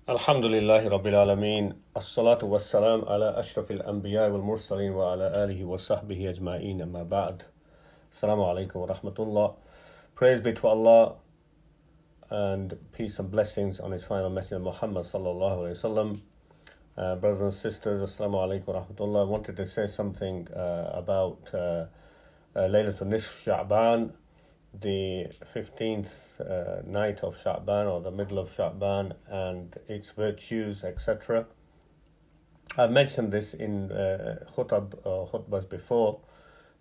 Alhamdulillahi Rabbil Alameen. As-salatu was-salam ala ashrafil anbiya wal mursaleen wa ala alihi wa sahbihi ajma'een amma ba'd. Assalamu alaikum wa rahmatullah. Praise be to Allah and peace and blessings on His final messenger Muhammad sallallahu alayhi wasallam. Brothers and sisters, Assalamu alaikum wa rahmatullah. I wanted to say something about Laylatul Nisf Sha'ban, the 15th night of Sha'ban or the middle of Sha'ban, and its virtues, etc. I've mentioned this in khutbahs before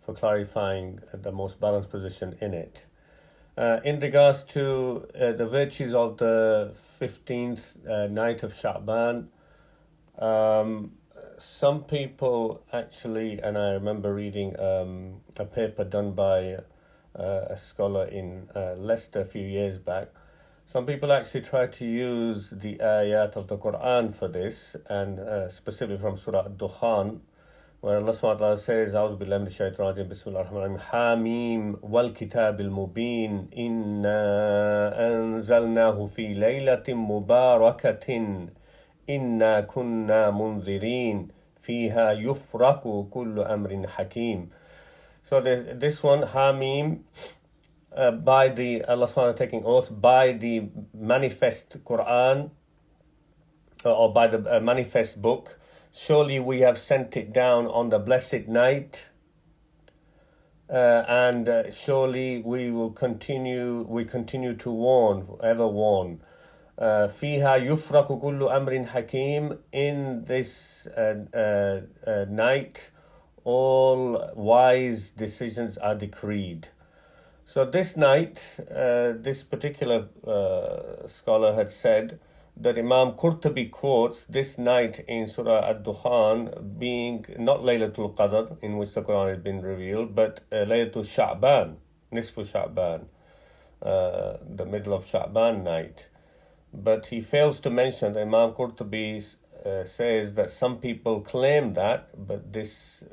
for clarifying the most balanced position in it. In regards to the virtues of the 15th night of Sha'ban, some people actually, and I remember reading a paper done by a scholar in Leicester a few years back. Some people actually try to use the ayat of the Qur'an for this, and specifically from Surah Ad-Dukhan, where Allah subhanahu wa ta'ala says, A'udhu billahi minash shaitanir rajim, Bismillahir Rahmanir Rahim, Hamim wal kitabil mubin, inna anzalnahu fi laylatin mubarakatin, inna kunna munzirin, fiha yufraku kullu amrin hakim. So this one, Hamim, by the, Allah subhanahu taking oath, by the manifest Quran, or by the manifest book, surely we have sent it down on the blessed night, and surely we continue to warn, ever warn. Fiha yufraku kullu amrin hakim, in this night, all wise decisions are decreed. So this night, this particular scholar had said that Imam Qurtubi quotes this night in Surah Ad-Dukhan being not Laylatul Qadr, in which the Quran had been revealed, but Laylatul Sha'ban, Nisfu Sha'ban, the middle of Sha'ban night. But he fails to mention that Imam Qurtubi says that some people claim that, but this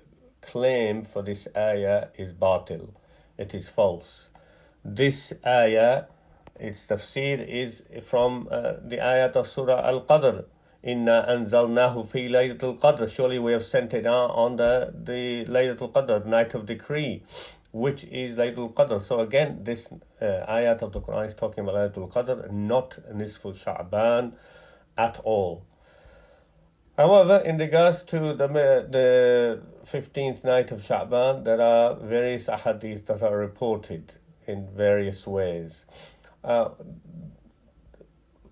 claim for this ayah is batil. It is false. This ayah, its tafsir is from the ayat of Surah Al-Qadr. Inna anzalnahu fi laylatul qadr. Surely we have sent it out on the Laylatul Qadr, the night of decree, which is Laylatul Qadr. So again, this ayat of the Quran is talking about Laylatul Qadr, not Nisfu Sha'ban at all. However, in regards to the 15th night of Sha'ban, there are various ahadith that are reported in various ways.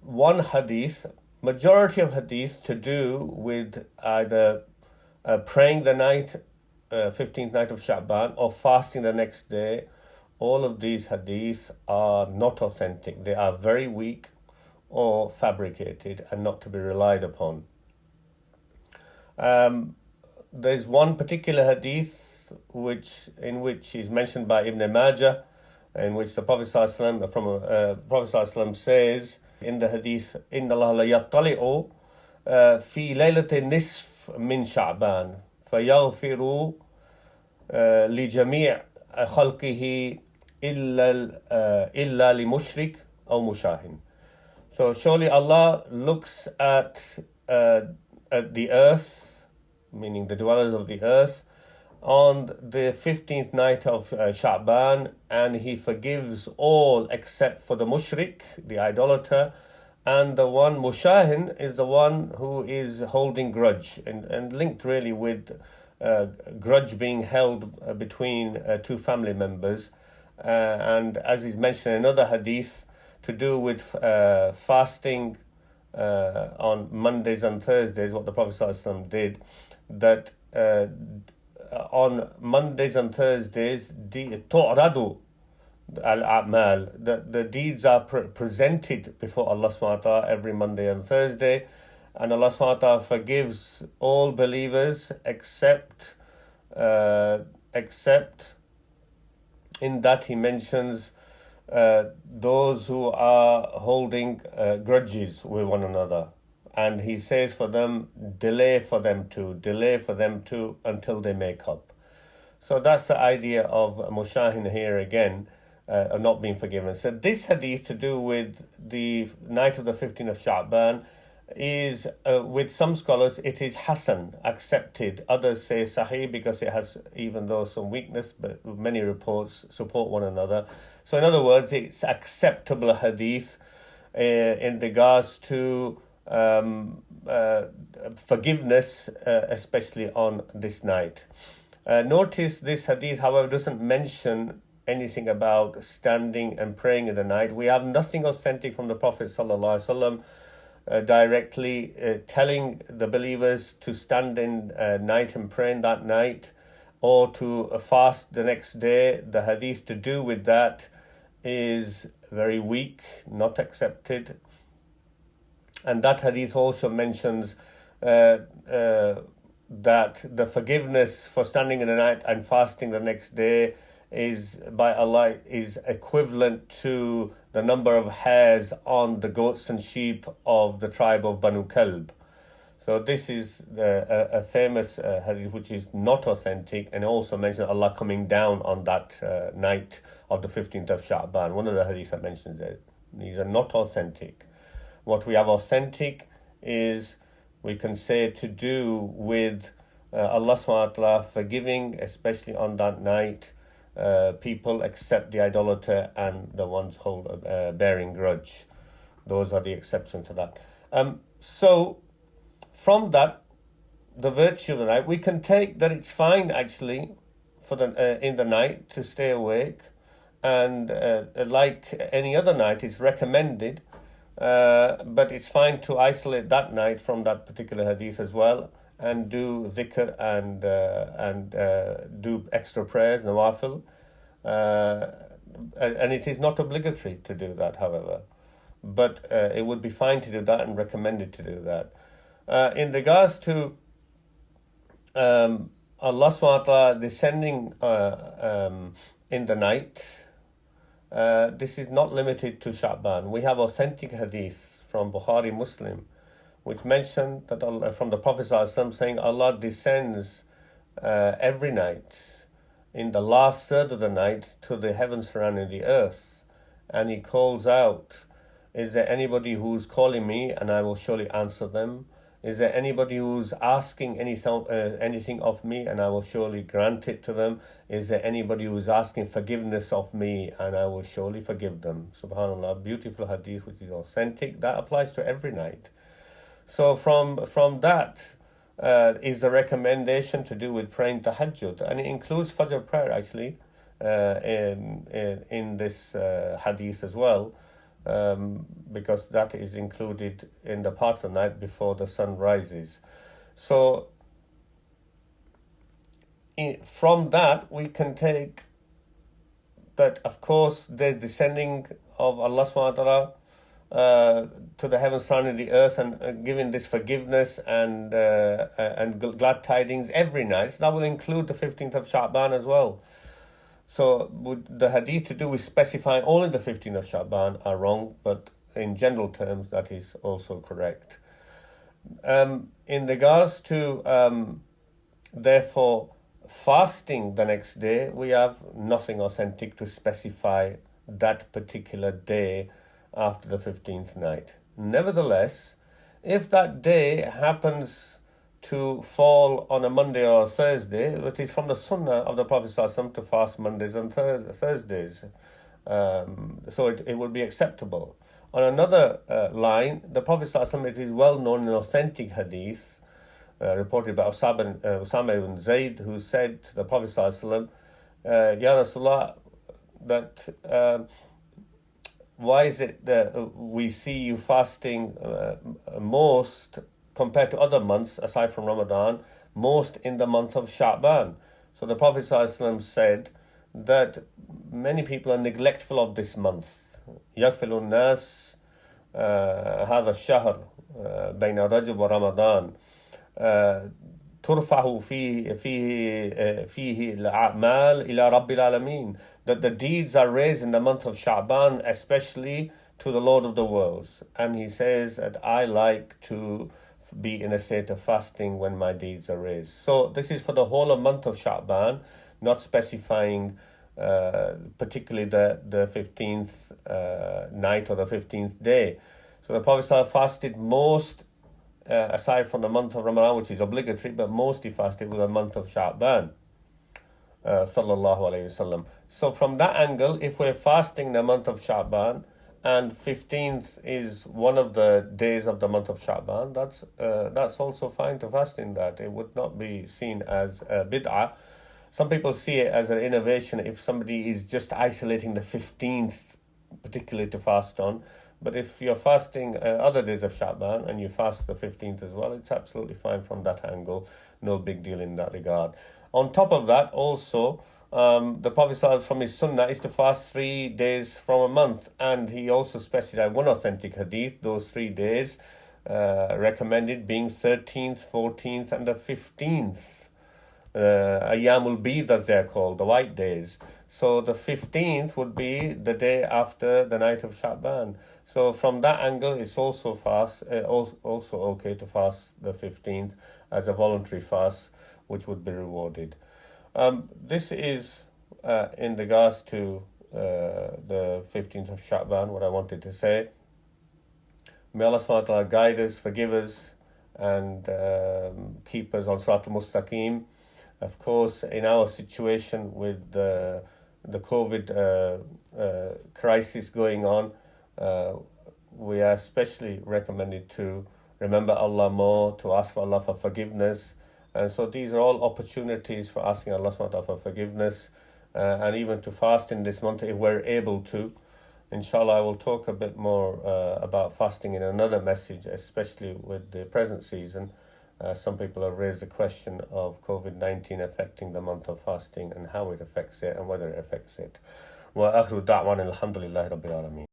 One hadith, majority of hadith to do with either praying the night, 15th night of Sha'ban, or fasting the next day, all of these hadith are not authentic. They are very weak or fabricated and not to be relied upon. There's one particular hadith in which is mentioned by Ibn Majah, in which the Prophet ﷺ says in the hadith, Inna Allah la yattali'u fi laylatin nisf min Sha'ban fayaghfiru li jami' khalqihi illa li mushrik aw mushahin. So surely Allah looks at the earth, meaning the dwellers of the earth, on the 15th night of Sha'ban, and He forgives all except for the mushrik, the idolater, and the one mushahin is the one who is holding grudge, and linked really with grudge being held between two family members, and as is mentioned in another hadith, to do with fasting on Mondays and Thursdays, what the Prophet ﷺ did, that on Mondays and Thursdays, tu'radu al-a'mal, the deeds are presented before Allah subhanahu wa ta'ala every Monday and Thursday, and Allah subhanahu wa ta'ala forgives all believers except in that He mentions those who are holding grudges with one another, and He says for them, delay for them too until they make up. So that's the idea of mushahin here again, of not being forgiven. So this hadith to do with the night of the 15th of Sha'ban is, with some scholars, it is Hasan, accepted. Others say Sahih because it has, even though some weakness, but many reports support one another. So in other words, it's acceptable hadith in regards to forgiveness, especially on this night. Notice this hadith, however, doesn't mention anything about standing and praying in the night. We have nothing authentic from the Prophet ﷺ directly telling the believers to stand in night and pray in that night, or to fast the next day. The hadith to do with that is very weak, not accepted. And that hadith also mentions that the forgiveness for standing in the night and fasting the next day is, by Allah, is equivalent to the number of hairs on the goats and sheep of the tribe of Banu Kalb. So this is a famous hadith which is not authentic, and also mentions Allah coming down on that night of the 15th of Sha'ban. One of the hadiths that mentions it. These are not authentic. What we have authentic is, we can say, to do with Allah subhanahu wa ta'ala forgiving, especially on that night, people except the idolater and the ones bearing grudge. Those are the exceptions to that. So from that, the virtue of the night, we can take that it's fine actually for in the night to stay awake, and like any other night, it's recommended, but it's fine to isolate that night from that particular hadith as well, and do dhikr and do extra prayers, nawafil. And it is not obligatory to do that, however. But it would be fine to do that and recommended to do that. In regards to Allah subhanahu wa ta'ala descending in the night, this is not limited to Sha'ban. We have authentic hadith from Bukhari, Muslim, which mention that from the Prophet ﷺ saying Allah descends every night in the last third of the night to the heavens surrounding the earth, and he calls out, is there anybody who's calling me and I will surely answer them? Is there anybody who's asking anything of me and I will surely grant it to them? Is there anybody who's asking forgiveness of me and I will surely forgive them? SubhanAllah, beautiful hadith which is authentic. That applies to every night. So from that is the recommendation to do with praying tahajjud, and it includes Fajr prayer actually in this hadith as well, because that is included in the part of the night before the sun rises. So from that we can take that, of course, there's descending of Allah subhanahu wa ta'ala to the heavens surrounding the earth, and giving this forgiveness and glad tidings every night. So that will include the 15th of Sha'ban as well. So the hadith to do with specifying only the 15th of Sha'ban are wrong, but in general terms that is also correct. In regards to therefore fasting the next day, we have nothing authentic to specify that particular day after the 15th night. Nevertheless, if that day happens to fall on a Monday or a Thursday, it is from the Sunnah of the Prophet ﷺ to fast Mondays and Thursdays. So it would be acceptable. On another line, the Prophet ﷺ, it is well known in authentic hadith, reported by Usama ibn Zayd, who said to the Prophet ﷺ, Ya Rasulullah, that why is it that we see you fasting most, compared to other months aside from Ramadan, most in the month of Sha'ban? So the Prophet ﷺ said that many people are neglectful of this month. يَغْفِلُ النَّاسِ هَذَا الشَّهْرِ بَيْنَ رَجَبْ وَرَمَضَانِ ترفع فيه الأعمال إلى رب العالمين, that the deeds are raised in the month of Sha'ban, especially to the Lord of the worlds. And he says that I like to be in a state of fasting when my deeds are raised. So this is for the whole of month of Sha'ban, not specifying particularly the 15th night or the 15th day. So the Prophet fasted most aside from the month of Ramadan, which is obligatory, but mostly fasted with the month of Sha'ban. Sallallahu Alaihi Wasallam. So from that angle, if we're fasting the month of Sha'ban, and 15th is one of the days of the month of Sha'ban, that's also fine to fast in that. It would not be seen as a bid'ah. Some people see it as an innovation if somebody is just isolating the 15th particularly to fast on. But if you're fasting other days of Sha'ban and you fast the 15th as well, it's absolutely fine from that angle. No big deal in that regard. On top of that, also, the Prophet ﷺ from his sunnah is to fast 3 days from a month. And he also specified one authentic hadith, those 3 days recommended being 13th, 14th and the 15th. Ayyamul Bid, as they're called, the white days. So the 15th would be the day after the night of Sha'ban. So from that angle, it's also also okay to fast the 15th as a voluntary fast, which would be rewarded. This is in regards to the 15th of Sha'ban, what I wanted to say. May Allah subhanahu wa ta'ala guide us, forgive us, and keep us on Siratul Mustaqim. Of course, in our situation with the COVID crisis going on, we are especially recommended to remember Allah more, to ask for Allah for forgiveness. And so these are all opportunities for asking Allah subhanahu wa ta'ala for forgiveness, and even to fast in this month if we're able to. Inshallah, I will talk a bit more about fasting in another message, especially with the present season. Some people have raised the question of COVID-19 affecting the month of fasting and how it affects it and whether it affects it. Wa akhiru da'wana alhamdulillahi rabbil alameen.